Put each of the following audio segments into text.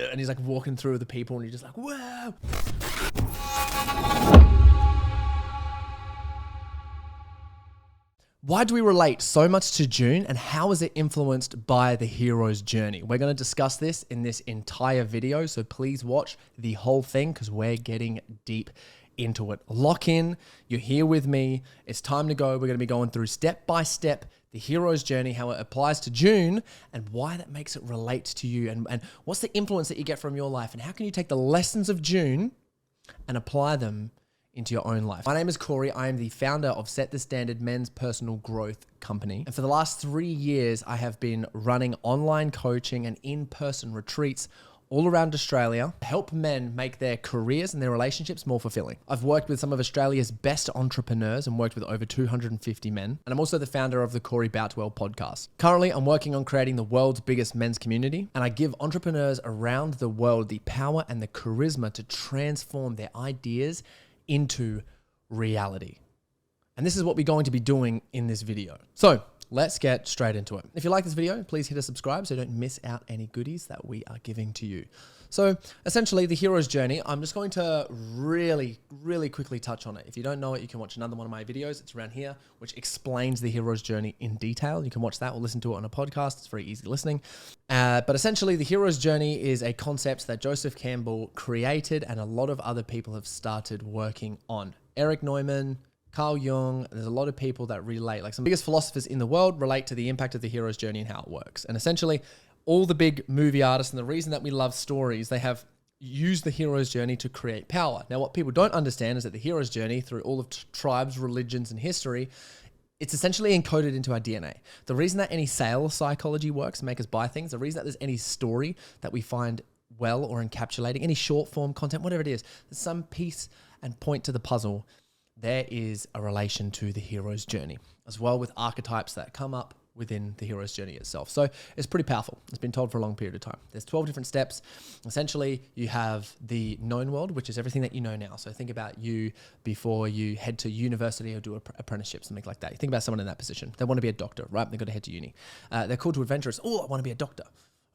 and he's like walking through the people and you're just like, wow. Why do we relate so much to Dune, and how is it influenced by the hero's journey? We're going to discuss this in this entire video, so please watch the whole thing because we're getting deep into it. Lock in, you're here with me, it's time to go. We're going to be going through step by step the hero's journey, how it applies to Dune, and why that makes it relate to you, and what's the influence that you get from your life, and how can you take the lessons of Dune and apply them into your own life. My name is Corey. I am the founder of Set the Standard Men's Personal Growth Company. And for the last 3 years, I have been running online coaching and in-person retreats all around Australia to help men make their careers and their relationships more fulfilling. I've worked with some of Australia's best entrepreneurs and worked with over 250 men. And I'm also the founder of the Corey Boutwell podcast. Currently, I'm working on creating the world's biggest men's community, and I give entrepreneurs around the world the power and the charisma to transform their ideas into reality. And this is what we're going to be doing in this video. So let's get straight into it. If you like this video, please hit a subscribe so you don't miss out any goodies that we are giving to you. So essentially the hero's journey, I'm just going to really quickly touch on it. If you don't know it, you can watch another one of my videos. It's around here, which explains the hero's journey in detail. You can watch that or listen to it on a podcast. It's very easy listening. But essentially the hero's journey is a concept that Joseph Campbell created and a lot of other people have started working on. Eric Neumann, Carl Jung, there's a lot of people that relate, like some of the biggest philosophers in the world relate to the impact of the hero's journey and how it works. And essentially all the big movie artists, and the reason that we love stories, they have used the hero's journey to create power. Now, what people don't understand is that the hero's journey through all of tribes, religions, and history, it's essentially encoded into our DNA. The reason that any sales psychology works, make us buy things, the reason that there's any story that we find well or encapsulating, any short form content, whatever it is, there's some piece and point to the puzzle. There is a relation to the hero's journey, as well with archetypes that come up within the hero's journey itself. So it's pretty powerful. It's been told for a long period of time. There's 12 different steps. Essentially, you have the known world, which is everything that you know now. So think about you before you head to university or do an apprenticeship, something like that. You think about someone in that position. They want to be a doctor, right? They've got to head to uni. They're called to adventurers. Oh, I want to be a doctor,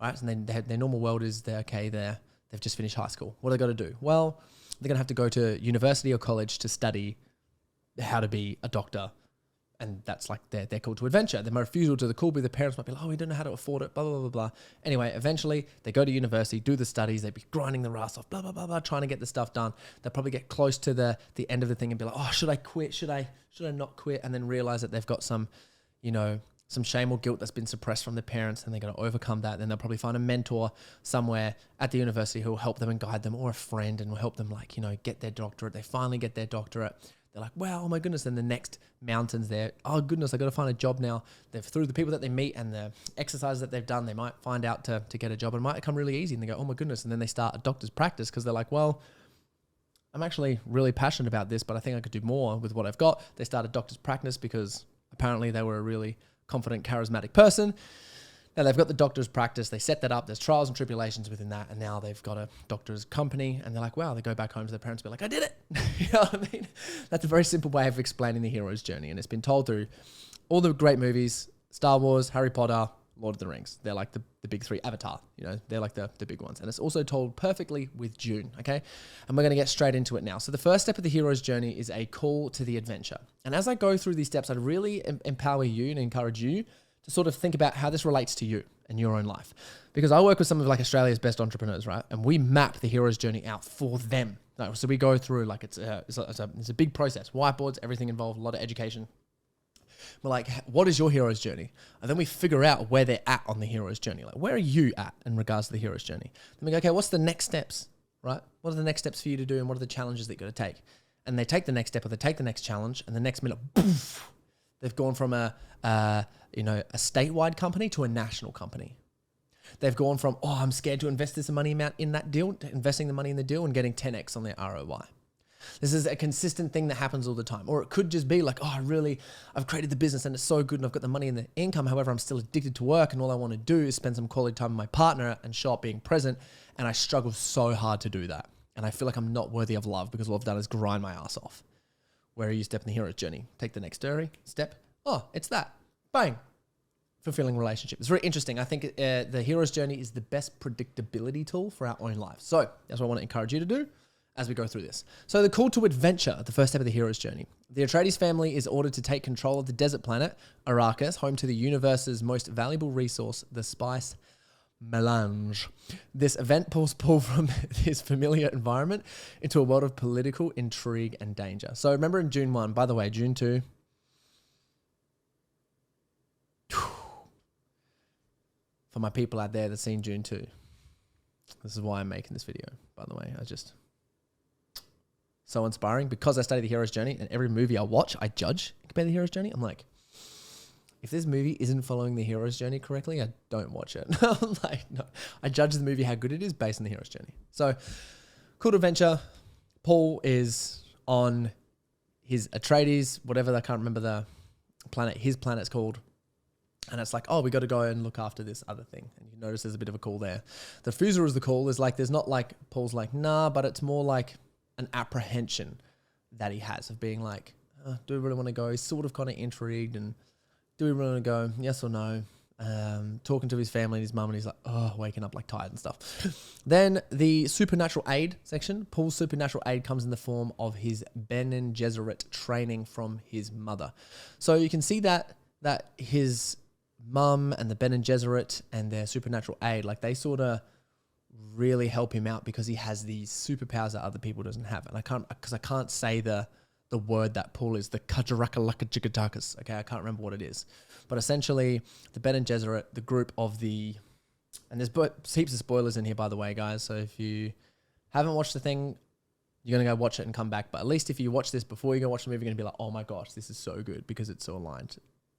right? And then their normal world is they've just finished high school. What are they got to do? Well, they're going to have to go to university or college to study how to be a doctor. And that's like they're called to adventure. Their refusal to the call, the parents might be like, oh, we don't know how to afford it, blah, blah, blah, blah. Anyway, eventually they go to university, do the studies, they'd be grinding their ass off, blah, blah, blah, blah, trying to get the stuff done. They'll probably get close to the end of the thing and be like, oh, should I quit? Should I not quit? And then realize that they've got some shame or guilt that's been suppressed from their parents, and they're going to overcome that. Then they'll probably find a mentor somewhere at the university who will help them and guide them, or a friend, and will help them get their doctorate. They finally get their doctorate. They're like, wow, oh my goodness. Then the next mountain's there. Oh goodness, I got to find a job now. Through the people that they meet and the exercises that they've done, they might find out to get a job, and it might come really easy. And they go, oh my goodness. And then they start a doctor's practice because they're like, well, I'm actually really passionate about this, but I think I could do more with what I've got. They start a doctor's practice because apparently they were a really confident, charismatic person. Now they've got the doctor's practice, they set that up, there's trials and tribulations within that, and now they've got a doctor's company, and they're like, wow, they go back home to their parents and be like, I did it. You know what I mean? That's a very simple way of explaining the hero's journey, and it's been told through all the great movies, Star Wars, Harry Potter, Lord of the Rings. They're like the big three. Avatar, they're like the big ones. And it's also told perfectly with Dune, okay? And we're going to get straight into it now. So the first step of the hero's journey is a call to the adventure. And as I go through these steps, I'd really empower you and encourage you to sort of think about how this relates to you and your own life. Because I work with some of Australia's best entrepreneurs, right? And we map the hero's journey out for them. So we go through it's a big process, whiteboards, everything involved, a lot of education. We're like, what is your hero's journey? And then we figure out where they're at on the hero's journey. Like, where are you at in regards to the hero's journey? Then we go, okay, what's the next steps, right? What are the next steps for you to do, and what are the challenges that you've got to take? And they take the next step, or they take the next challenge, and the next minute, poof, they've gone from a statewide company to a national company. They've gone from, oh, I'm scared to invest this money amount in that deal, to investing the money in the deal and getting 10x on their ROI. This is a consistent thing that happens all the time. Or it could just be like, oh, I've created the business and it's so good and I've got the money and the income. However, I'm still addicted to work and all I want to do is spend some quality time with my partner and show up being present. And I struggle so hard to do that. And I feel like I'm not worthy of love because all I've done is grind my ass off. Where are you step in the hero's journey? Take the next step. Oh, it's that. Bang. fulfilling relationship. It's very interesting. I think the hero's journey is the best predictability tool for our own lives. So that's what I want to encourage you to do as we go through this. So the call to adventure, the first step of the hero's journey. The Atreides family is ordered to take control of the desert planet, Arrakis, home to the universe's most valuable resource, the spice melange. This event pulls Paul from his familiar environment into a world of political intrigue and danger. So remember in Dune 1, by the way, Dune 2, for my people out there that's seen Dune 2, this is why I'm making this video, by the way. So inspiring because I study the hero's journey, and every movie I watch, I judge and compare the hero's journey. I'm like, if this movie isn't following the hero's journey correctly, I don't watch it. I'm like, no, I judge the movie how good it is based on the hero's journey. So, cool to adventure. Paul is on his Atreides, whatever, I can't remember the planet, his planet's called. And it's like, oh, we got to go and look after this other thing. And you notice there's a bit of a call there. The refusal is the call. Is like, there's not like, Paul's like, nah, but it's more like an apprehension that he has of being like, do we really want to go? He's sort of kind of intrigued, and do we really want to go? Yes or no? Talking to his family and his mum, and he's like, waking up like tired and stuff. Then the supernatural aid section. Paul's supernatural aid comes in the form of his Bene Gesserit training from his mother. So you can see that his mum and the Bene Gesserit and their supernatural aid, like they sort of really help him out because he has these superpowers that other people doesn't have. And I can't say the word that Paul is, the Kajaraka. Okay, I can't remember what it is. But essentially, the Bene Gesserit, the group of the... And there's heaps of spoilers in here, by the way, guys. So if you haven't watched the thing, you're going to go watch it and come back. But at least if you watch this before you go watch the movie, you're going to be like, oh my gosh, this is so good because it's so aligned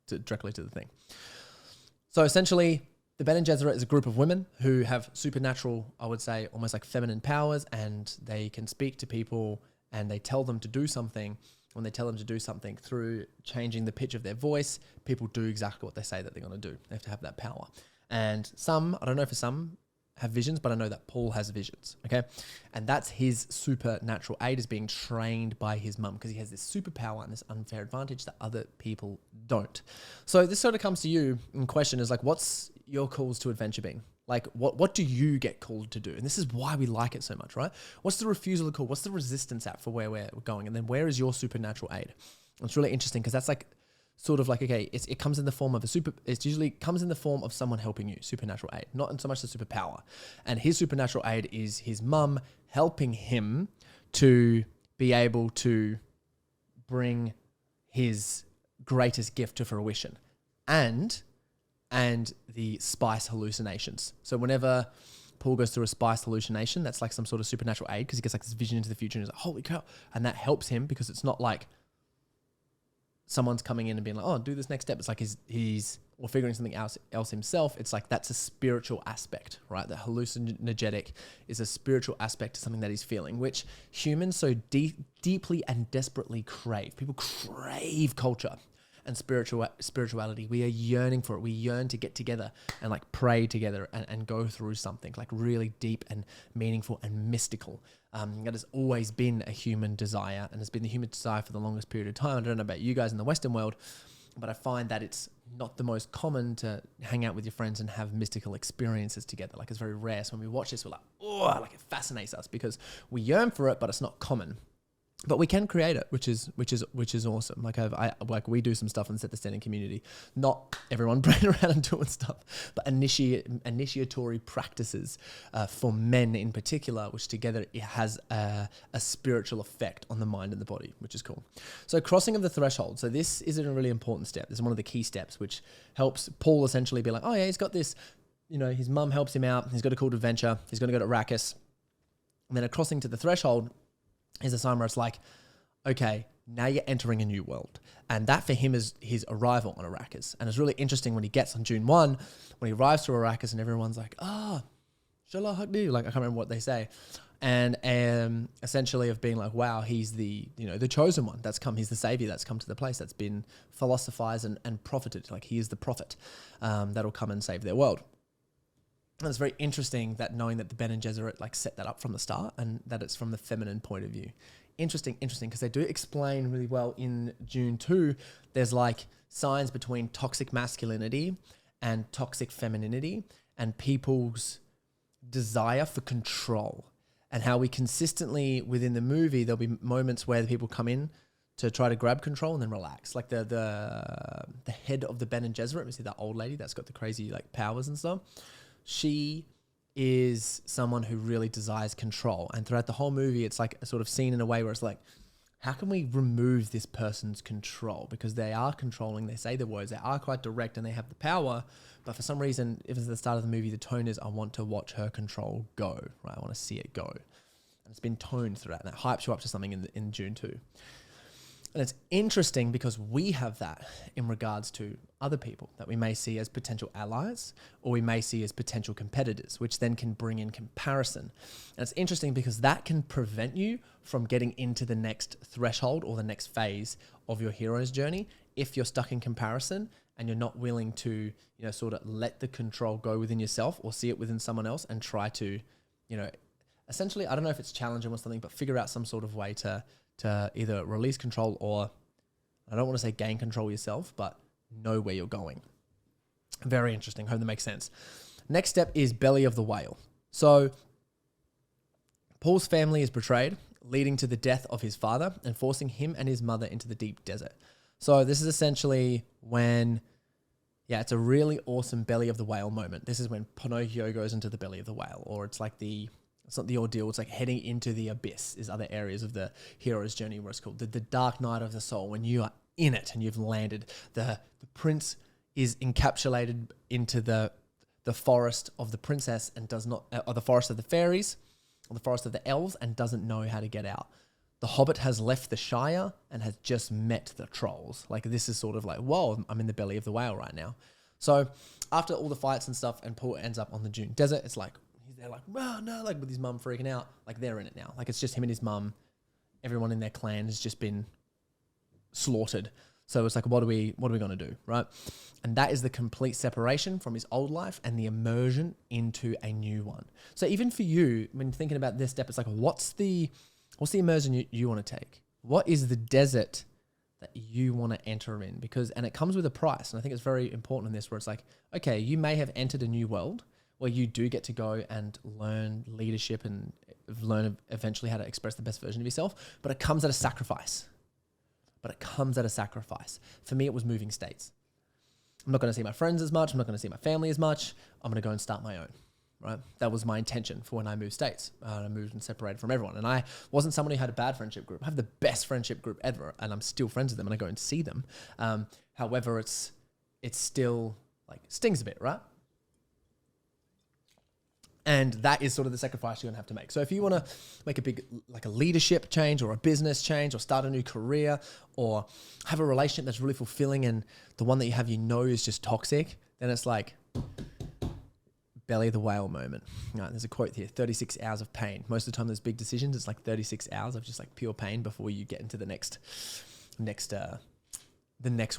directly to the thing. So essentially, the Bene Gesserit is a group of women who have supernatural, I would say, almost like feminine powers, and they can speak to people and they tell them to do something. When they tell them to do something through changing the pitch of their voice, people do exactly what they say that they're going to do. They have to have that power. And some, I don't know if some have visions, but I know that Paul has visions, okay? And that's his supernatural aid, is being trained by his mum because he has this superpower and this unfair advantage that other people don't. So this sort of comes to you in question is like, what's your calls to adventure being? Like, what do you get called to do? And this is why we like it so much, right? What's the refusal of call? What's the resistance at for where we're going? And then where is your supernatural aid? And it's really interesting because that's like, sort of like, okay, it comes in the form of it usually comes in the form of someone helping you, supernatural aid, not so much the superpower. And his supernatural aid is his mum helping him to be able to bring his greatest gift to fruition and the spice hallucinations. So whenever Paul goes through a spice hallucination, that's like some sort of supernatural aid because he gets like this vision into the future and he's like, holy cow. And that helps him because it's not like someone's coming in and being like, oh, do this next step. It's like he's or figuring something else himself. It's like that's a spiritual aspect, right? The hallucinogenic is a spiritual aspect to something that he's feeling, which humans so deeply and desperately crave. People crave culture and spirituality. We are yearning for it. We yearn to get together and like pray together and go through something like really deep and meaningful and mystical. That has always been a human desire and has been the human desire for the longest period of time. I don't know about you guys in the Western world, but I find that it's not the most common to hang out with your friends and have mystical experiences together. Like it's very rare. So when we watch this, we're like, oh, like it fascinates us because we yearn for it, but it's not common. But we can create it, which is awesome. Like like we do some stuff in the Set the Standing community. Not everyone running around and doing stuff, but initiatory practices for men in particular, which together it has a spiritual effect on the mind and the body, which is cool. So crossing of the threshold. So this is a really important step. This is one of the key steps, which helps Paul essentially be like, oh yeah, he's got this. You know, his mum helps him out. He's got a call to adventure. He's going to go to Arrakis, and then a crossing to the threshold is a sign where it's like, okay, now you're entering a new world. And that for him is his arrival on Arrakis. And it's really interesting when he gets on Dune 1, when he arrives to Arrakis and everyone's like, Shallah Hakdi, like I can't remember what they say. And essentially of being like, wow, he's the chosen one that's come, he's the savior that's come to the place that's been philosophized and profited. Like he is the prophet that'll come and save their world. And it's very interesting that knowing that the Bene Gesserit like set that up from the start and that it's from the feminine point of view. Interesting, because they do explain really well in Dune 2, there's like signs between toxic masculinity and toxic femininity and people's desire for control, and how we consistently within the movie, there'll be moments where the people come in to try to grab control and then relax. Like the head of the Ben and Gesserit, we see that old lady that's got the crazy like powers and stuff. She is someone who really desires control. And throughout the whole movie, it's like a sort of scene in a way where it's like, how can we remove this person's control? Because they are controlling, they say the words, they are quite direct and they have the power. But for some reason, if it's at the start of the movie, the tone is, I want to watch her control go, right? I want to see it go. And it's been toned throughout, and that hypes you up to something in Dune 2. And it's interesting because we have that in regards to other people that we may see as potential allies or we may see as potential competitors, which then can bring in comparison. And it's interesting because that can prevent you from getting into the next threshold or the next phase of your hero's journey if you're stuck in comparison and you're not willing to, sort of let the control go within yourself or see it within someone else and try to, essentially, I don't know if it's challenging or something, but figure out some sort of way to either release control or, I don't want to say gain control yourself, but know where you're going. Very interesting. Hope that makes sense. Next step is belly of the whale. So Paul's family is betrayed, leading to the death of his father and forcing him and his mother into the deep desert. So this is essentially when, it's a really awesome belly of the whale moment. This is when Pinocchio goes into the belly of the whale, or it's like it's not the ordeal, it's like heading into the abyss is other areas of the hero's journey where it's called the dark night of the soul. When you are in it and you've landed, the prince is encapsulated into the forest of the princess and does not, or the forest of the fairies, or the forest of the elves, and doesn't know how to get out. The hobbit has left the Shire and has just met the trolls. Like this is sort of like, whoa, I'm in the belly of the whale right now. So after all the fights and stuff and Paul ends up on the Dune desert, it's like, they're like, well, no, like with his mum freaking out, like they're in it now. Like it's just him and his mum. Everyone in their clan has just been slaughtered. So it's like, what are we going to do, right? And that is the complete separation from his old life and the immersion into a new one. So even for you, when thinking about this step, it's like, what's the immersion you want to take? What is the desert that you want to enter in? And it comes with a price. And I think it's very important in this where it's like, okay, you may have entered a new world where you do get to go and learn leadership and learn eventually how to express the best version of yourself, but it comes at a sacrifice. For me, it was moving states. I'm not going to see my friends as much. I'm not going to see my family as much. I'm going to go and start my own, right? That was my intention for when I moved states. I moved and separated from everyone. And I wasn't someone who had a bad friendship group. I have the best friendship group ever, and I'm still friends with them, and I go and see them. However, it's still like stings a bit, right? And that is sort of the sacrifice you're going to have to make. So if you want to make a big, like a leadership change or a business change or start a new career or have a relationship that's really fulfilling and the one that you have, is just toxic, then it's like belly of the whale moment. Right, there's a quote here, 36 hours of pain. Most of the time there's big decisions. It's like 36 hours of just like pure pain before you get into the next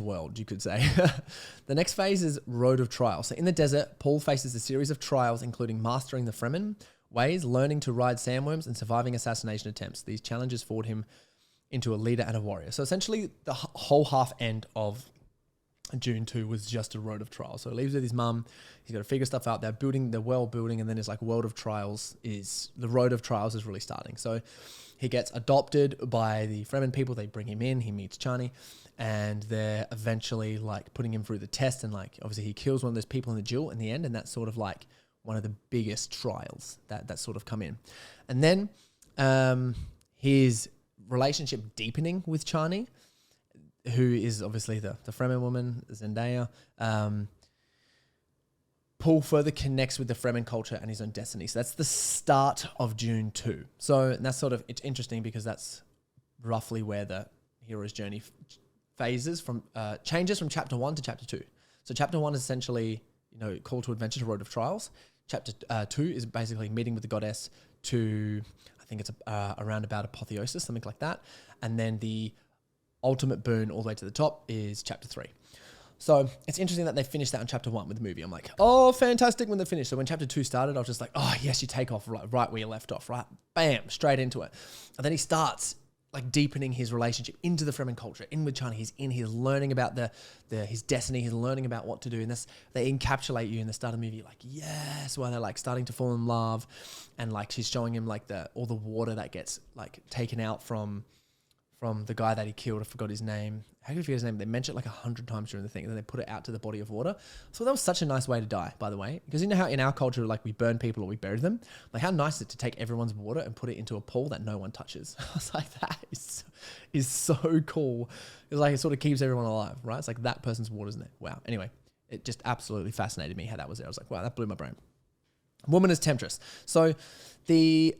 world, you could say. The next phase is road of trial. So in the desert, Paul faces a series of trials, including mastering the Fremen ways, learning to ride sandworms, and surviving assassination attempts. These challenges formed him into a leader and a warrior. So essentially, the whole half end of Dune 2 was just a road of trial. So he leaves with his mum. He's got to figure stuff out. They're world building, and then it's like the road of trials is really starting. So he gets adopted by the Fremen people. They bring him in. He meets Chani, and they're eventually like putting him through the test. And like obviously he kills one of those people in the duel in the end, and that's sort of like one of the biggest trials that sort of come in. And then his relationship deepening with Chani, who is obviously the Fremen woman, Zendaya. Paul further connects with the Fremen culture and his own destiny. So that's the start of Dune 2. So that's sort of, it's interesting because that's roughly where the hero's journey changes from chapter 1 to chapter 2. So chapter 1 is essentially, call to adventure to road of trials. Chapter 2 is basically meeting with the goddess to, I think it's around about apotheosis, something like that. And then the ultimate boon all the way to the top is chapter 3. So it's interesting that they finished that in chapter 1 with the movie. I'm like, oh, fantastic when they finished. So when chapter 2 started, I was just like, oh, yes, you take off right where you left off, right? Bam, straight into it. And then he starts like deepening his relationship into the Fremen culture, in with China. He's learning about his destiny. He's learning about what to do. And they encapsulate you in the start of the movie. Like, yes, while they're like starting to fall in love. And like, she's showing him like all the water that gets like taken out from the guy that he killed. I forgot his name. How do you forget his name? They mention it like 100 times during the thing, and then they put it out to the body of water. So that was such a nice way to die, by the way. Because you know how in our culture, like we burn people or we bury them? Like how nice is it to take everyone's water and put it into a pool that no one touches? I was like, that is so cool. It's like it sort of keeps everyone alive, right? It's like that person's water's in there. Wow. Anyway, it just absolutely fascinated me how that was there. I was like, wow, that blew my brain. Woman as temptress. So the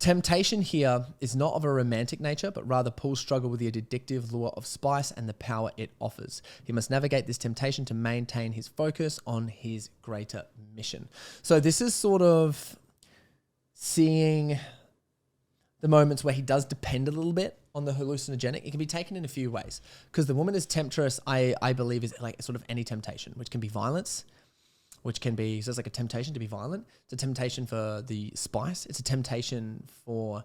temptation here is not of a romantic nature, but rather Paul's struggle with the addictive lure of spice and the power it offers. He must navigate this temptation to maintain his focus on his greater mission. So this is sort of seeing the moments where he does depend a little bit on the hallucinogenic. It can be taken in a few ways, because the woman as temptress, I believe, is like sort of any temptation, which can be violence, which can be, so it's like a temptation to be violent. It's a temptation for the spice. It's a temptation for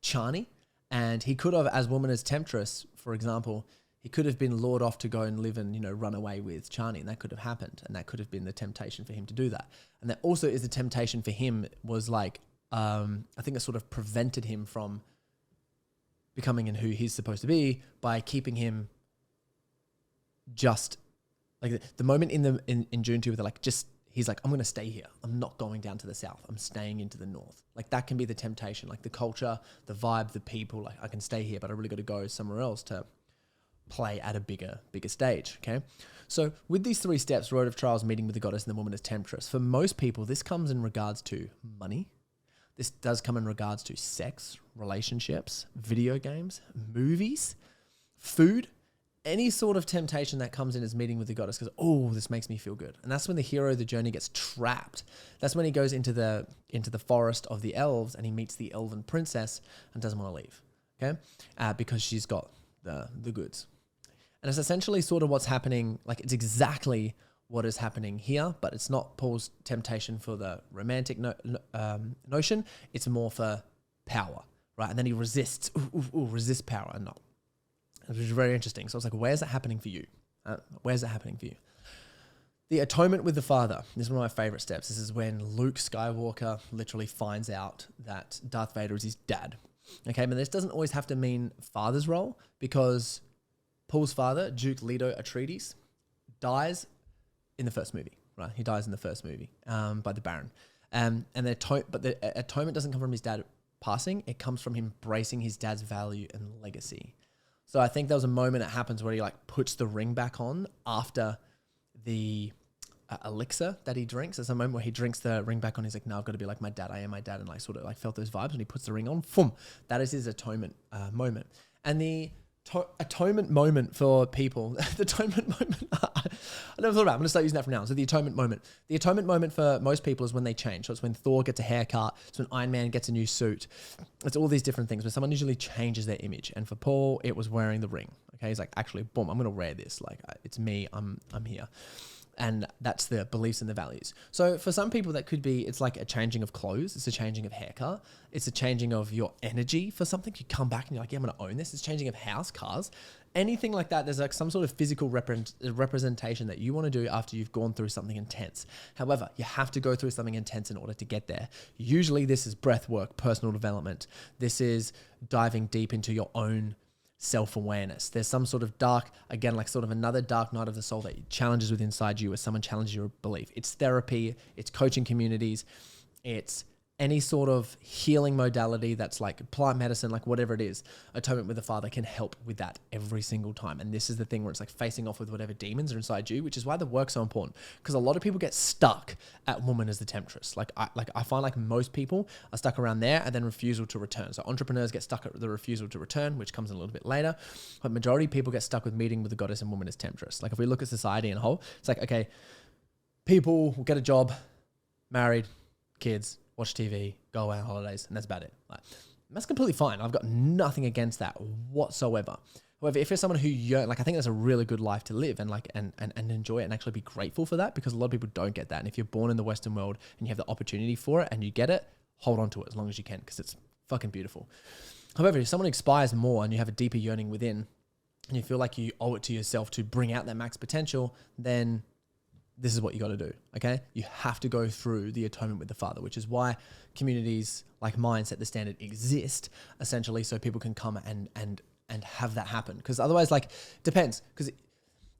Chani. And he could have, as woman as temptress, for example, he could have been lured off to go and live and, run away with Chani. And that could have happened. And that could have been the temptation for him to do that. And that also is the temptation for him was like, I think it sort of prevented him from becoming who he's supposed to be by keeping him just like the moment in Dune 2 where they're like, he's like, I'm going to stay here. I'm not going down to the south. I'm staying into the north. Like that can be the temptation, like the culture, the vibe, the people, like I can stay here, but I really got to go somewhere else to play at a bigger stage. Okay. So with these 3 steps, road of trials, meeting with the goddess and the woman as temptress, for most people, this comes in regards to money. This does come in regards to sex, relationships, video games, movies, food, any sort of temptation that comes in as meeting with the goddess, because, oh, this makes me feel good. And that's when the hero of the journey gets trapped. That's when he goes into the forest of the elves and he meets the elven princess and doesn't want to leave, okay? Because she's got the goods. And it's essentially sort of what's happening, like it's exactly what is happening here, but it's not Paul's temptation for the romantic notion. It's more for power, right? And then he resists, resists power and not. Which is very interesting. So I was like, where's that happening for you? Where's that happening for you? The atonement with the father. This is one of my favorite steps. This is when Luke Skywalker literally finds out that Darth Vader is his dad. Okay, but this doesn't always have to mean father's role, because Paul's father, Duke Leto Atreides, dies in the first movie, right? He dies in the first movie by the Baron. But the atonement doesn't come from his dad passing. It comes from him embracing his dad's value and legacy. So I think there was a moment that happens where he like puts the ring back on after the elixir that he drinks. There's a moment where he drinks the ring back on. He's like, no, I've got to be like my dad. I am my dad. And like sort of like felt those vibes, and he puts the ring on. Boom. That is his atonement moment. And the atonement moment for people, the atonement moment, I never thought about it. I'm going to start using that from now on. So the atonement moment for most people is when they change. So it's when Thor gets a haircut. It's when Iron Man gets a new suit. It's all these different things, but someone usually changes their image. And for Paul, it was wearing the ring. Okay. He's like, actually, boom, I'm going to wear this. Like it's me. I'm here. And that's the beliefs and the values. So for some people that could be, it's like a changing of clothes. It's a changing of haircut. It's a changing of your energy for something. You come back and you're like, yeah, I'm going to own this. It's changing of house, cars, anything like that. There's like some sort of physical representation that you want to do after you've gone through something intense. However, you have to go through something intense in order to get there. Usually this is breath work, personal development. This is diving deep into your own self-awareness. There's some sort of dark, again, like sort of another dark night of the soul that challenges within inside you as someone challenges your belief. It's therapy, it's coaching communities, it's any sort of healing modality that's like plant medicine, like whatever it is. Atonement with the Father can help with that every single time. And this is the thing where it's like facing off with whatever demons are inside you, which is why the work's so important. Because a lot of people get stuck at woman as the temptress. I find like most people are stuck around there and then refusal to return. So entrepreneurs get stuck at the refusal to return, which comes in a little bit later. But majority of people get stuck with meeting with the goddess and woman as temptress. Like if we look at society in a whole, it's like, okay, people will get a job, married, kids, watch TV, go away on holidays, and that's about it. Like, that's completely fine. I've got nothing against that whatsoever. However, if you're someone who I think that's a really good life to live and enjoy it and actually be grateful for that, because a lot of people don't get that. And if you're born in the Western world and you have the opportunity for it and you get it, hold on to it as long as you can, because it's fucking beautiful. However, if someone inspires more and you have a deeper yearning within and you feel like you owe it to yourself to bring out that max potential, then this is what you got to do, okay? You have to go through the atonement with the Father, which is why communities like mine, Set the Standard, exist, essentially, so people can come and have that happen. Because otherwise, like, depends. Because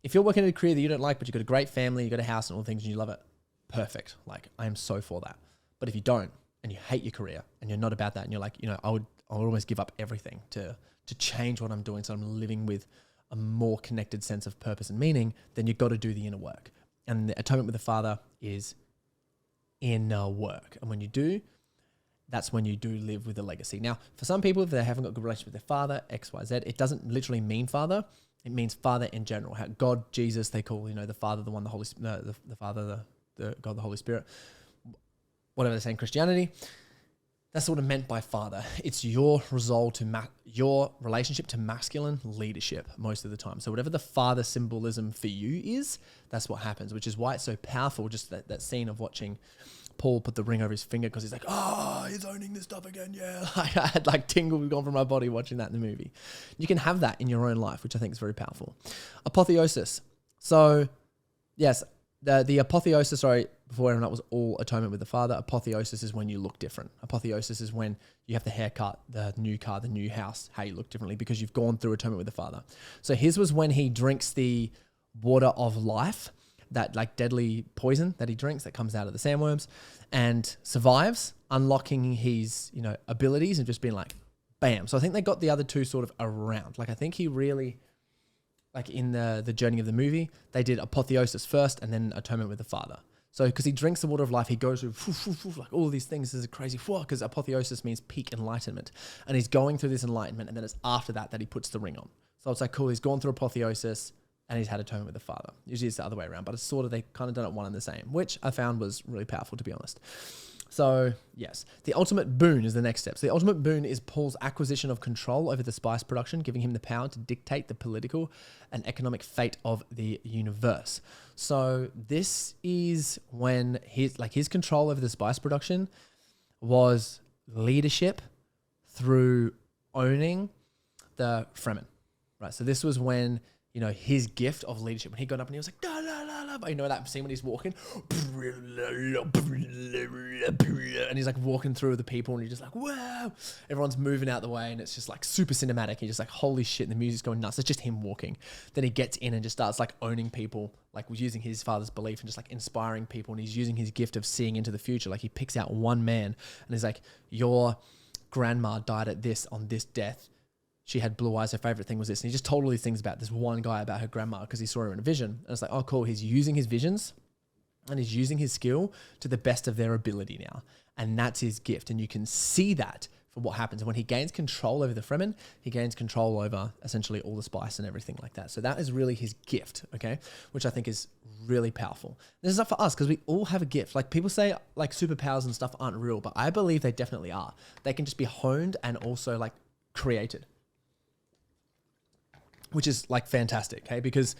if you're working in a career that you don't like, but you've got a great family, you've got a house and all things, and you love it, perfect. Like, I am so for that. But if you don't, and you hate your career, and you're not about that, and you're like, I would almost give up everything to change what I'm doing so I'm living with a more connected sense of purpose and meaning, then you've got to do the inner work. And the atonement with the Father is inner work. And when you do, that's when you do live with a legacy. Now, for some people, if they haven't got a good relationship with their father, X, Y, Z, it doesn't literally mean father. It means father in general. How God, Jesus, they call, the Father, the one, the Holy Spirit, the Father, the God, the Holy Spirit, whatever they say in Christianity. That's what it meant by father. It's your resolve to your relationship to masculine leadership most of the time. So whatever the father symbolism for you is, that's what happens, which is why it's so powerful. Just that scene of watching Paul put the ring over his finger because he's like, he's owning this stuff again. Yeah. I had like tingles gone from my body watching that in the movie. You can have that in your own life, which I think is very powerful. Apotheosis. So yes, the apotheosis, before everyone, that was all atonement with the Father. Apotheosis is when you look different. Apotheosis is when you have the haircut, the new car, the new house, how you look differently because you've gone through atonement with the Father. So his was when he drinks the water of life, that like deadly poison that he drinks that comes out of the sandworms, and survives, unlocking his, abilities and just being like, bam. So I think they got the other two sort of around. Like I think he really, like in the journey of the movie, they did apotheosis first and then atonement with the Father. So because he drinks the water of life, he goes through like all of these things. This is a crazy, because apotheosis means peak enlightenment. And he's going through this enlightenment, and then it's after that he puts the ring on. So it's like, cool, he's gone through apotheosis and he's had atonement with the Father. Usually it's the other way around, but it's sort of, they kind of done it one and the same, which I found was really powerful, to be honest. So yes, the ultimate boon is the next step. So the ultimate boon is Paul's acquisition of control over the spice production, giving him the power to dictate the political and economic fate of the universe. So this is when his control over the spice production was leadership through owning the Fremen, right? So this was when, his gift of leadership, when he got up and he was like, da, la, la, la, but that scene when he's walking, and he's like walking through the people and you're just like, wow, everyone's moving out the way and it's just like super cinematic. You're just like, holy shit, and the music's going nuts. It's just him walking. Then he gets in and just starts like owning people, like using his father's belief and just like inspiring people. And he's using his gift of seeing into the future. Like he picks out one man and he's like, your grandma died at this on this death. She had blue eyes. Her favorite thing was this. And he just told all these things about this one guy, about her grandma, because he saw her in a vision. And it's like, oh, cool. He's using his visions and he's using his skill to the best of their ability now. And that's his gift. And you can see that for what happens. And when he gains control over the Fremen, he gains control over essentially all the spice and everything like that. So that is really his gift, okay? Which I think is really powerful. This is not for us because we all have a gift. Like people say like superpowers and stuff aren't real, but I believe they definitely are. They can just be honed and also like created, which is like fantastic, okay? Because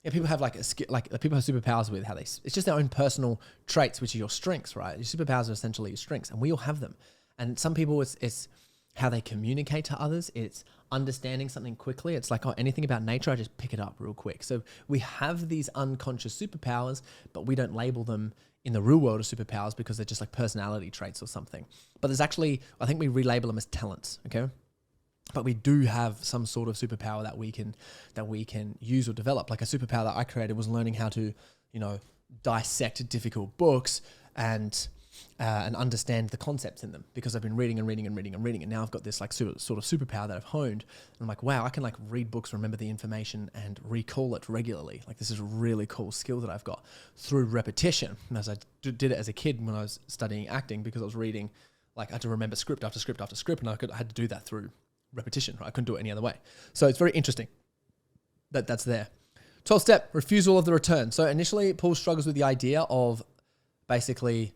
people have like a skill, like people have superpowers with how it's just their own personal traits, which are your strengths, right? Your superpowers are essentially your strengths, and we all have them. And some people, it's how they communicate to others. It's understanding something quickly. It's like, anything about nature, I just pick it up real quick. So we have these unconscious superpowers, but we don't label them in the real world as superpowers because they're just like personality traits or something. But there's actually, I think we relabel them as talents, okay? But we do have some sort of superpower that we can use or develop. Like a superpower that I created was learning how to, dissect difficult books and understand the concepts in them because I've been reading and reading and reading and reading. And now I've got this like sort of superpower that I've honed. And I'm like, wow, I can like read books, remember the information and recall it regularly. Like this is a really cool skill that I've got through repetition. And as I did it as a kid when I was studying acting, because I was reading, like I had to remember script after script after script, and I had to do that through repetition, right? I couldn't do it any other way. So it's very interesting that that's there. 12th step, refusal of the return. So initially, Paul struggles with the idea of basically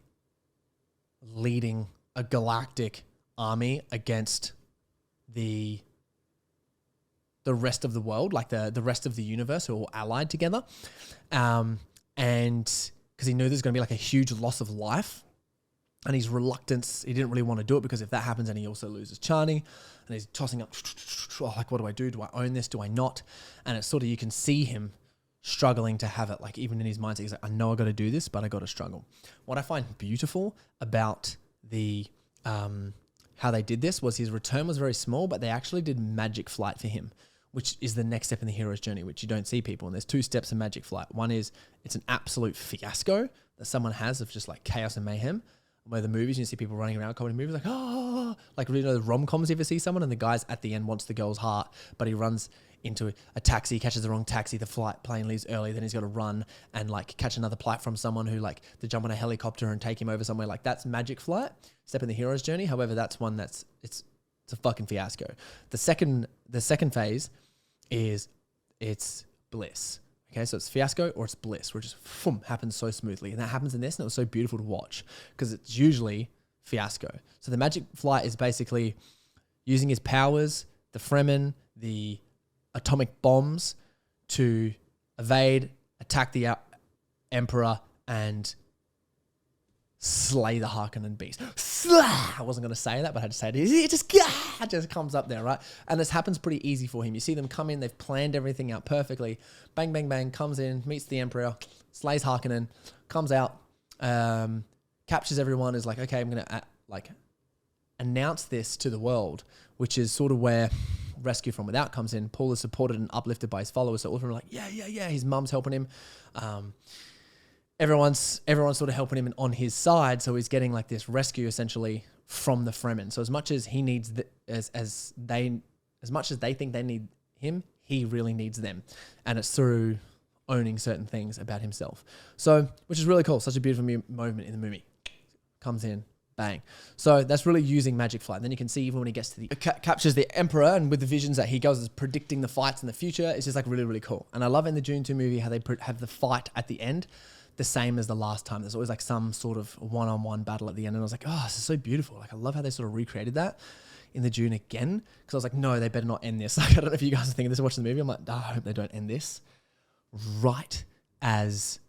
leading a galactic army against the rest of the world, like the rest of the universe who are all allied together. And because he knew there's going to be like a huge loss of life and his reluctance, he didn't really want to do it because if that happens, then he also loses Chani, and he's tossing up, oh, like, what do I do? Do I own this? Do I not? And it's sort of, you can see him struggling to have it, like even in his mindset, he's like, I know I got to do this, but I got to struggle. What I find beautiful about the, how they did this was his return was very small, but they actually did magic flight for him, which is the next step in the hero's journey, which you don't see people. And there's 2 steps in magic flight. One is it's an absolute fiasco that someone has of just like chaos and mayhem. Where the movies, you see people running around comedy movies like, oh, like, you know, the rom-coms, you ever see someone and the guy's at the end wants the girl's heart, but he runs into a taxi, catches the wrong taxi, the plane leaves early, then he's got to run and like catch another flight from someone who like to jump on a helicopter and take him over somewhere. Like, that's magic flight, step in the hero's journey. However, that's one that's, it's a fucking fiasco. The second phase is it's bliss. Okay, so it's fiasco or it's bliss, which just happens so smoothly. And that happens in this, and it was so beautiful to watch because it's usually fiasco. So the magic flight is basically using his powers, the Fremen, the atomic bombs, to evade, attack the Emperor, and slay the Harkonnen beast. I wasn't going to say that, but I had to say it. It just comes up there, right? And this happens pretty easy for him. You see them come in, they've planned everything out perfectly. Bang, bang, bang, comes in, meets the Emperor, slays Harkonnen, comes out, captures everyone, is like, okay, I'm going to announce this to the world, which is sort of where Rescue from Without comes in. Paul is supported and uplifted by his followers. So all of them are like, yeah. His mum's helping him. Everyone's sort of helping him on his side, so he's getting like this rescue essentially from the Fremen. So as much as he needs as much as they think they need him, he really needs them, and it's through owning certain things about himself. So, which is really cool. Such a beautiful moment in the movie. Comes in, bang. So that's really using magic flight. And then you can see even when he gets to captures the Emperor, and with the visions that he goes as predicting the fights in the future, it's just like really, really cool. And I love in the Dune 2 movie how they have the fight at the end the same as the last time. There's always like some sort of one-on-one battle at the end. And I was like, oh, this is so beautiful. Like, I love how they sort of recreated that in the Dune again. Because I was like, no, they better not end this. Like, I don't know if you guys are thinking this watching the movie. I'm like, oh, I hope they don't end this right as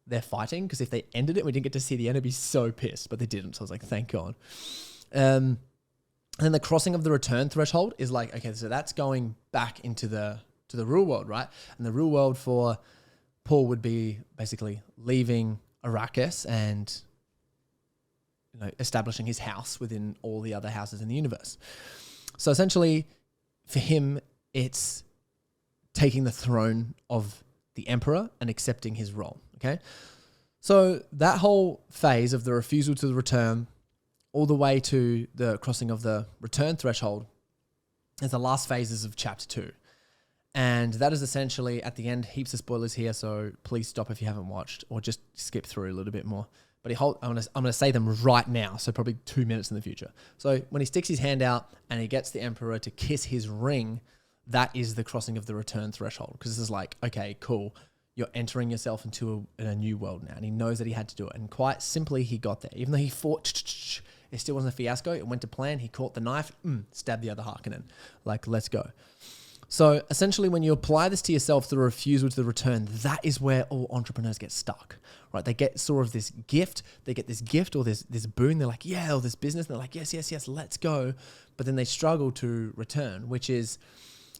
they're fighting. Because if they ended it, we didn't get to see the end, I'd be so pissed. But they didn't. So I was like, thank God. And then the crossing of the return threshold is like, okay, so that's going back into the real world, right? And the real world for Paul would be basically leaving Arrakis and, you know, establishing his house within all the other houses in the universe. So essentially, for him, it's taking the throne of the Emperor and accepting his role, okay? So that whole phase of the refusal to return all the way to the crossing of the return threshold is the last phases of chapter 2. And that is essentially, at the end, heaps of spoilers here, so please stop if you haven't watched, or just skip through a little bit more. But I'm going to say them right now, so probably 2 minutes in the future. So when he sticks his hand out and he gets the Emperor to kiss his ring, that is the crossing of the return threshold. Because this is like, okay, cool, you're entering yourself into a new world now. And he knows that he had to do it. And quite simply, he got there. Even though he fought, it still wasn't a fiasco. It went to plan. He caught the knife, stabbed the other Harkonnen. Like, let's go. So essentially, when you apply this to yourself, the refusal to the return, that is where all entrepreneurs get stuck, right? They get sort of this gift, or this boon. They're like, yeah, or this business. And they're like, yes, let's go. But then they struggle to return, which is,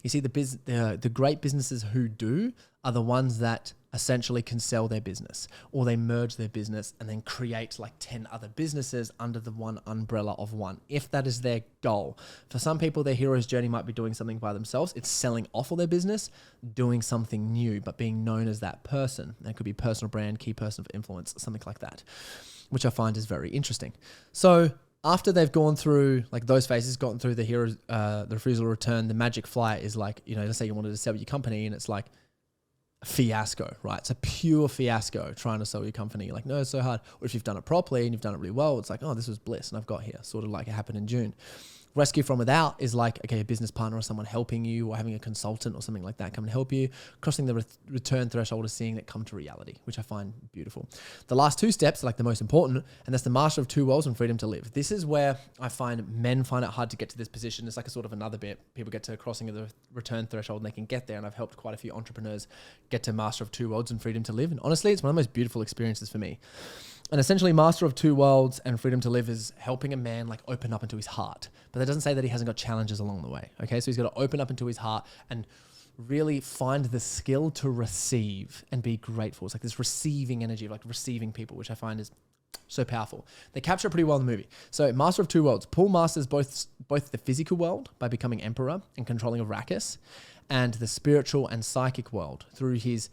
you see, the great businesses who do are the ones that essentially can sell their business, or they merge their business and then create like 10 other businesses under the one umbrella of one, if that is their goal. For some people, their hero's journey might be doing something by themselves. It's selling off all their business, doing something new, but being known as that person. That could be personal brand, key person of influence, something like that, which I find is very interesting. So after they've gone through like those phases, gotten through the hero's, the refusal to return, the magic flight is like, you know, let's say you wanted to sell your company and it's like fiasco, right? It's a pure fiasco trying to sell your company. You're like, no, it's so hard. Or if you've done it properly and you've done it really well, it's like, oh, this was bliss and I've got here, sort of like it happened in June. Rescue from Without is like, okay, a business partner or someone helping you, or having a consultant or something like that come and help you. Crossing the return threshold is seeing it come to reality, which I find beautiful. The last 2 steps are like the most important, and that's the master of 2 worlds and freedom to live. This is where I find men find it hard to get to this position. It's like a sort of another bit. People get to crossing of the return threshold and they can get there, and I've helped quite a few entrepreneurs get to master of 2 worlds and freedom to live. And honestly, it's one of the most beautiful experiences for me. And essentially, master of two worlds and freedom to live is helping a man like open up into his heart. But that doesn't say that he hasn't got challenges along the way. Okay, so he's got to open up into his heart and really find the skill to receive and be grateful. It's like this receiving energy of like receiving people, which I find is so powerful. They capture it pretty well in the movie. So Master of Two Worlds. Paul masters both the physical world by becoming emperor and controlling Arrakis, and the spiritual and psychic world through his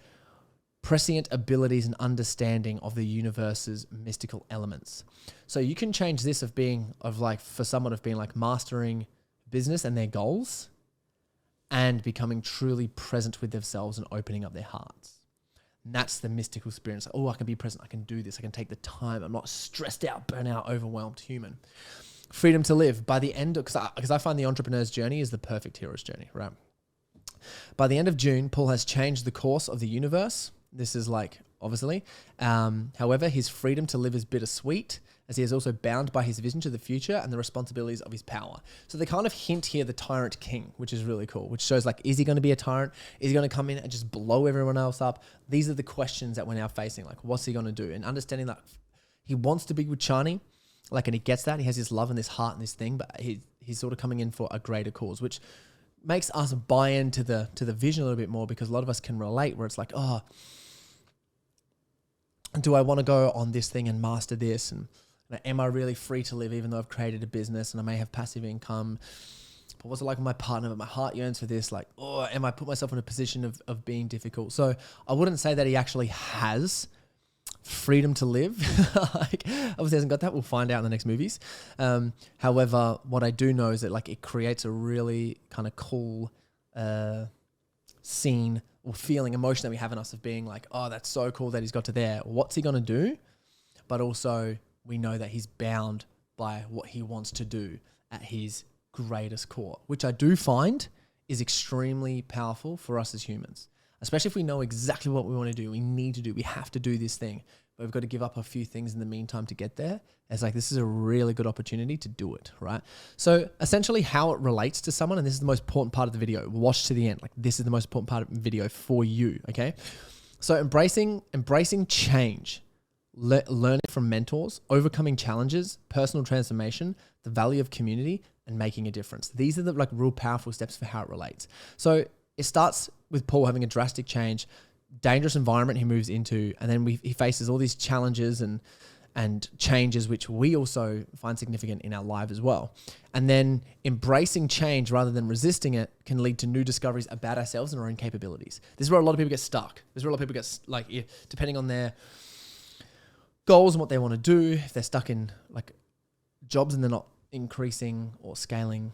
prescient abilities and understanding of the universe's mystical elements. So you can change this for someone of being like mastering business and their goals and becoming truly present with themselves and opening up their hearts. And that's the mystical experience. Like, oh, I can be present. I can do this. I can take the time. I'm not stressed out, burnout, overwhelmed human. Freedom to live. By the end, because I find the entrepreneur's journey is the perfect hero's journey, right? By the end of Dune, Paul has changed the course of the universe. This is like, obviously. However, his freedom to live is bittersweet, as he is also bound by his vision to the future and the responsibilities of his power. So they kind of hint here the tyrant king, which is really cool, which shows like, is he going to be a tyrant? Is he going to come in and just blow everyone else up? These are the questions that we're now facing. Like, what's he going to do? And understanding that he wants to be with Chani, like, and he gets that. He has this love and this heart and this thing, but he's sort of coming in for a greater cause, which makes us buy into the vision a little bit more, because a lot of us can relate where it's like, oh, do I want to go on this thing and master this? And am I really free to live even though I've created a business and I may have passive income? But what's it like with my partner? But my heart yearns for this. Like, oh, am I put myself in a position of being difficult? So I wouldn't say that he actually has freedom to live. Like, obviously hasn't got that. We'll find out in the next movies. However, what I do know is that like it creates a really kind of cool scene or feeling, emotion that we have in us of being like, oh, that's so cool that he's got to there. What's he going to do? But also we know that he's bound by what he wants to do at his greatest core, which I do find is extremely powerful for us as humans, especially if we know exactly what we want to do. We need to do, we have to do this thing, but we've got to give up a few things in the meantime to get there. It's like, this is a really good opportunity to do it, right? So essentially how it relates to someone, and this is the most important part of the video, watch to the end. Like, this is the most important part of the video for you, okay? So embracing change, learning from mentors, overcoming challenges, personal transformation, the value of community, and making a difference. These are the like real powerful steps for how it relates. So it starts with Paul having a drastic change, dangerous environment he moves into, and then he faces all these challenges and changes, which we also find significant in our life as well. And then embracing change rather than resisting it can lead to new discoveries about ourselves and our own capabilities. This is where a lot of people get stuck. This is where a lot of people get like, depending on their goals and what they want to do, if they're stuck in like jobs and they're not increasing or scaling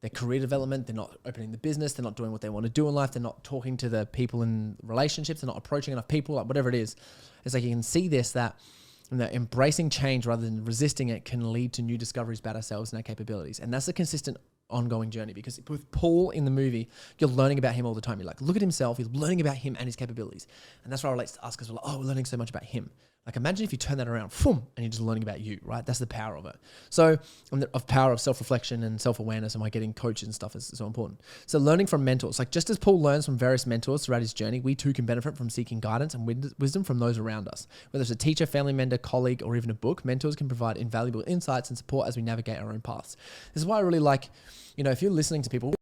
their career development, they're not opening the business, they're not doing what they want to do in life, they're not talking to the people in relationships, they're not approaching enough people, like whatever it is. It's like you can see this, that embracing change rather than resisting it can lead to new discoveries about ourselves and our capabilities. And that's a consistent ongoing journey, because with Paul in the movie, you're learning about him all the time. You're like, look at himself, he's learning about him and his capabilities. And that's why it relates to us, because we're like, oh, we're learning so much about him. Like, imagine if you turn that around, and you're just learning about you, right? That's the power of it. So, of power of self-reflection and self-awareness, and why getting coaches and stuff is so important. So learning from mentors, like just as Paul learns from various mentors throughout his journey, we too can benefit from seeking guidance and wisdom from those around us. Whether it's a teacher, family member, colleague, or even a book, mentors can provide invaluable insights and support as we navigate our own paths. This is why I really like, if you're listening to people,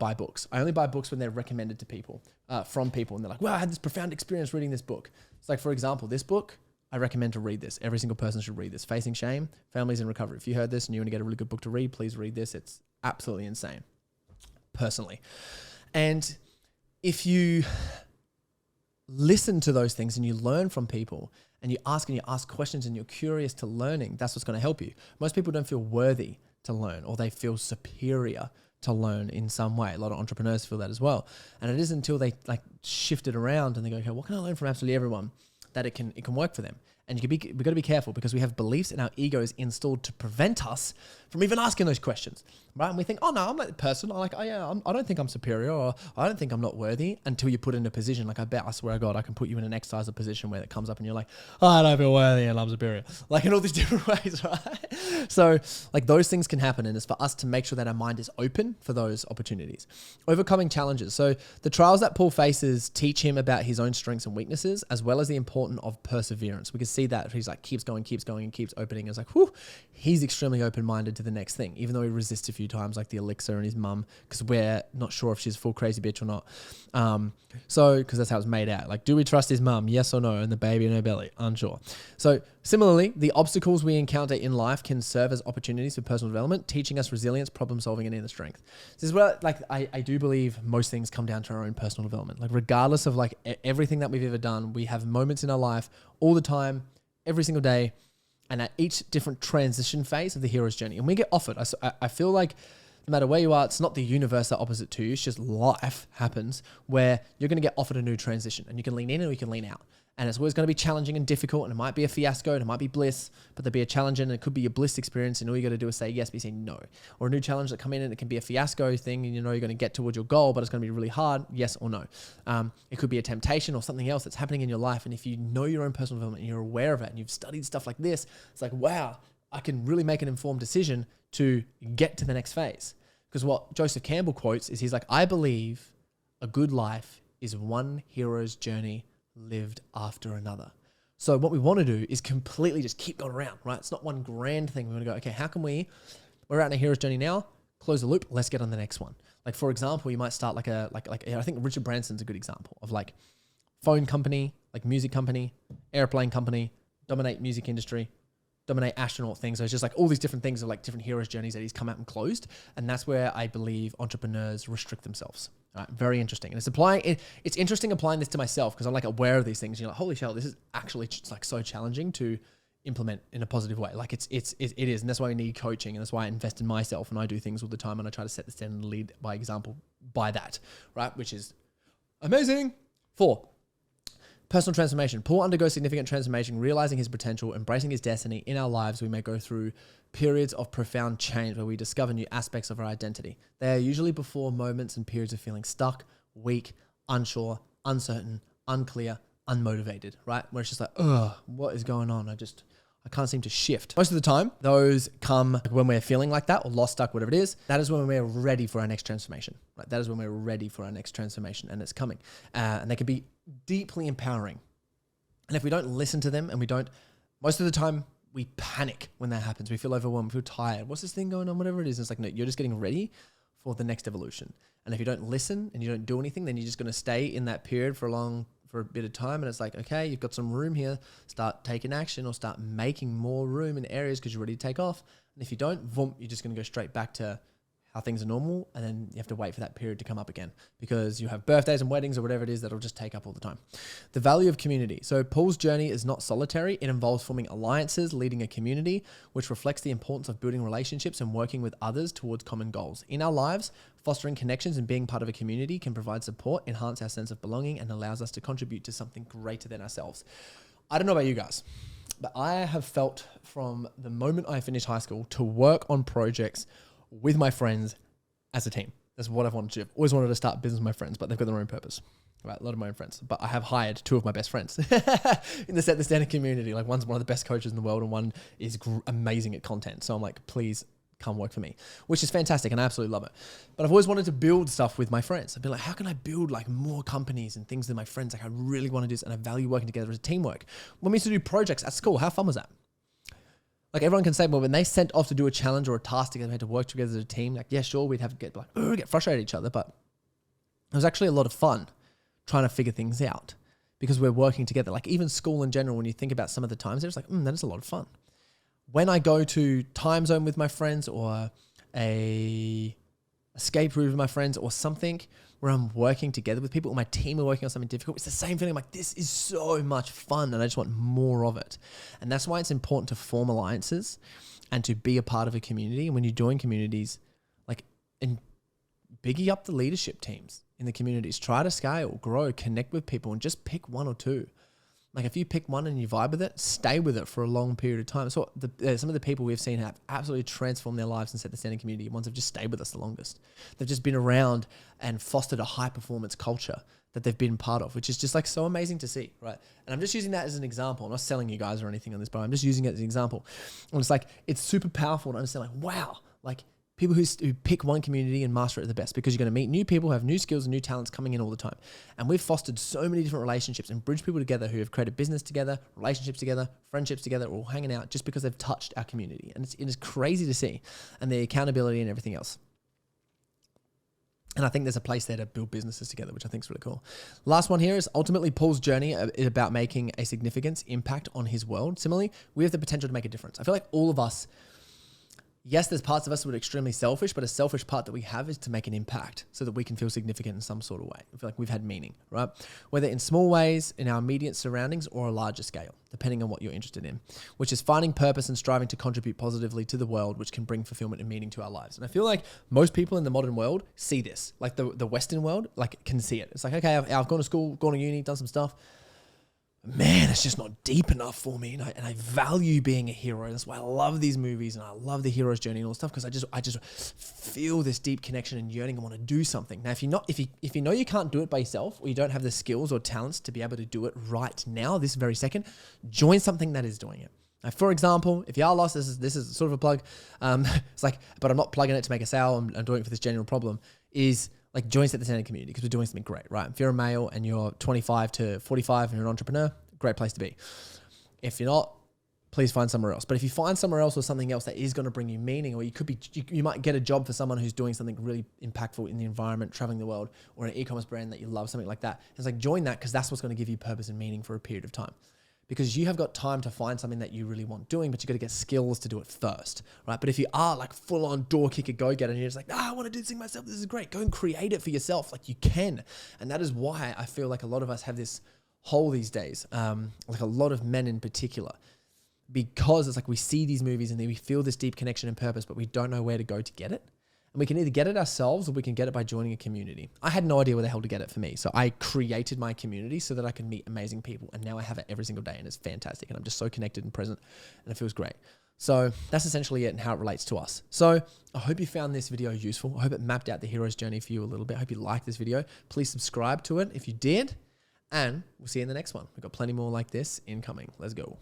buy books. I only buy books when they're recommended to people, from people, and they're like, wow, I had this profound experience reading this book. It's like, for example, this book, I recommend to read this. Every single person should read this. Facing Shame, Families in Recovery. If you heard this and you want to get a really good book to read, please read this. It's absolutely insane, personally. And if you listen to those things and you learn from people and you ask questions and you're curious to learning, that's what's going to help you. Most people don't feel worthy to learn, or they feel superior to learn in some way. A lot of entrepreneurs feel that as well. And it isn't until they like shift it around and they go, okay, what can I learn from absolutely everyone, that it can work for them. And we've got to be careful because we have beliefs in our egos installed to prevent us from even asking those questions, right? And we think, oh no, I'm like the person. I'm like, oh yeah, I don't think I'm superior, or I don't think I'm not worthy, until you put in a position. Like I swear to God, I can put you in an exercise position where it comes up and you're like, oh, I don't feel worthy and I'm superior. Like in all these different ways, right? So like those things can happen, and it's for us to make sure that our mind is open for those opportunities. Overcoming challenges. So the trials that Paul faces teach him about his own strengths and weaknesses, as well as the importance of perseverance. We can see that he's like keeps going and keeps opening. It's like, whew, he's extremely open-minded to the next thing, even though he resists a few times, like the elixir and his mum, because we're not sure if she's a full crazy bitch or not. So because that's how it's made out. Like, do we trust his mum? Yes or no? And the baby in her belly, unsure. So similarly, the obstacles we encounter in life can serve as opportunities for personal development, teaching us resilience, problem solving, and inner strength. This is where I do believe most things come down to our own personal development. Like regardless of like everything that we've ever done, we have moments in our life all the time, every single day, and at each different transition phase of the hero's journey. And we get offered, I feel like no matter where you are, it's not the universe that opposite to you. It's just life happens where you're going to get offered a new transition, and you can lean in or you can lean out. And it's always going to be challenging and difficult, and it might be a fiasco and it might be bliss, but there'll be a challenge and it could be a bliss experience, and all you got to do is say yes, but you say no. Or a new challenge that come in and it can be a fiasco thing, and you know you're going to get towards your goal, but it's going to be really hard, yes or no. It could be a temptation or something else that's happening in your life, and if you know your own personal development and you're aware of it and you've studied stuff like this, it's like, wow, I can really make an informed decision to get to the next phase. Because what Joseph Campbell quotes is he's like, I believe a good life is one hero's journey lived after another. So what we want to do is completely just keep going around, right? It's not one grand thing. We want to go, okay, how can we're out in a hero's journey now, close the loop, let's get on the next one. Like for example, you might start like I think Richard Branson's a good example of like phone company, like music company, airplane company, dominate music industry, dominate astronaut things. So it's just like all these different things of like different hero's journeys that he's come out and closed. And that's where I believe entrepreneurs restrict themselves. Right, very interesting. And it's interesting applying this to myself because I'm like aware of these things. You're like, holy shit, this is actually like so challenging to implement in a positive way. Like it is. And that's why we need coaching. And that's why I invest in myself and I do things all the time. And I try to set the standard and lead by example by that, right? Which is amazing. 4, personal transformation. Paul undergoes significant transformation, realizing his potential, embracing his destiny. In our lives, we may go through periods of profound change where we discover new aspects of our identity. They are usually before moments and periods of feeling stuck, weak, unsure, uncertain, unclear, unmotivated, right? Where it's just like, what is going on? I can't seem to shift. Most of the time, those come when we're feeling like that or lost, stuck, whatever it is. That is when we're ready for our next transformation, right? That is when we're ready for our next transformation, and it's coming. And they can be deeply empowering. And if we don't listen to them, and most of the time, we panic when that happens. We feel overwhelmed, we feel tired. What's this thing going on? Whatever it is. It's like, no, you're just getting ready for the next evolution. And if you don't listen and you don't do anything, then you're just going to stay in that period for a bit of time. And it's like, okay, you've got some room here. Start taking action or start making more room in areas because you're ready to take off. And if you don't, you're just going to go straight back to how things are normal. And then you have to wait for that period to come up again because you have birthdays and weddings or whatever it is that'll just take up all the time. The value of community. So Paul's journey is not solitary. It involves forming alliances, leading a community, which reflects the importance of building relationships and working with others towards common goals. In our lives, fostering connections and being part of a community can provide support, enhance our sense of belonging, and allows us to contribute to something greater than ourselves. I don't know about you guys, but I have felt from the moment I finished high school to work on projects with my friends as a team. That's what I've wanted to do. I've always wanted to start business with my friends, but they've got their own purpose. Right, a lot of my own friends. But I have hired 2 of my best friends in the Set the Standard community. Like one's one of the best coaches in the world and one is amazing at content. So I'm like, please come work for me, which is fantastic and I absolutely love it. But I've always wanted to build stuff with my friends. I've been like, how can I build like more companies and things with my friends? Like I really want to do this and I value working together as a teamwork. When we used to do projects at school, how fun was that? Like everyone can say, well, when they sent off to do a challenge or a task together, they had to work together as a team. Like, yeah, sure, we'd have to get frustrated at each other, but it was actually a lot of fun trying to figure things out because we're working together. Like even school in general, when you think about some of the times, it's like, that is a lot of fun. When I go to time zone with my friends or a escape route with my friends or something where I'm working together with people or my team are working on something difficult, it's the same feeling. I'm like, this is so much fun and I just want more of it. And that's why it's important to form alliances and to be a part of a community. And when you join communities, like, and biggie up the leadership teams in the communities, try to scale, grow, connect with people and just pick 1 or 2. Like if you pick one and you vibe with it, stay with it for a long period of time. So some of the people we've seen have absolutely transformed their lives and set the standard community. Ones have just stayed with us the longest. They've just been around and fostered a high performance culture that they've been part of, which is just like so amazing to see, right? And I'm just using that as an example. I'm not selling you guys or anything on this, but I'm just using it as an example. And it's like, it's super powerful to understand like, wow, like people who pick one community and master it the best, because you're going to meet new people who have new skills and new talents coming in all the time. And we've fostered so many different relationships and bridged people together who have created business together, relationships together, friendships together, all hanging out just because they've touched our community. And it is crazy to see, and the accountability and everything else. And I think there's a place there to build businesses together, which I think is really cool. Last one here is ultimately Paul's journey is about making a significant impact on his world. Similarly, we have the potential to make a difference. I feel like all of us, yes, there's parts of us that are extremely selfish, but a selfish part that we have is to make an impact so that we can feel significant in some sort of way. I feel like we've had meaning, right? Whether in small ways, in our immediate surroundings, or a larger scale, depending on what you're interested in, which is finding purpose and striving to contribute positively to the world, which can bring fulfillment and meaning to our lives. And I feel like most people in the modern world see this, like the Western world, like can see it. It's like, okay, I've gone to school, gone to uni, done some stuff. Man, it's just not deep enough for me. And I value being a hero. That's why I love these movies and I love the hero's journey and all stuff, because I just feel this deep connection and yearning and want to do something. Now, if you know you can't do it by yourself, or you don't have the skills or talents to be able to do it right now, this very second, join something that is doing it. Now, for example, if you are lost, this is sort of a plug. It's like, but I'm not plugging it to make a sale. I'm doing it for this general problem. Is like join Set the Standard community, because we're doing something great, right? If you're a male and you're 25 to 45 and you're an entrepreneur, great place to be. If you're not, please find somewhere else. But if you find somewhere else or something else that is going to bring you meaning, or you might get a job for someone who's doing something really impactful in the environment, traveling the world, or an e-commerce brand that you love, something like that. It's like join that, because that's what's going to give you purpose and meaning for a period of time. Because you have got time to find something that you really want doing, but you got to get skills to do it first, right? But if you are like full on door kicker, go-getter, and you're just like, I want to do this thing myself, this is great. Go and create it for yourself. Like you can. And that is why I feel like a lot of us have this hole these days, like a lot of men in particular, because it's like we see these movies and then we feel this deep connection and purpose, but we don't know where to go to get it. And we can either get it ourselves or we can get it by joining a community. I had no idea where the hell to get it for me. So I created my community so that I can meet amazing people. And now I have it every single day and it's fantastic. And I'm just so connected and present and it feels great. So that's essentially it and how it relates to us. So I hope you found this video useful. I hope it mapped out the hero's journey for you a little bit. I hope you liked this video. Please subscribe to it if you did. And we'll see you in the next one. We've got plenty more like this incoming. Let's go.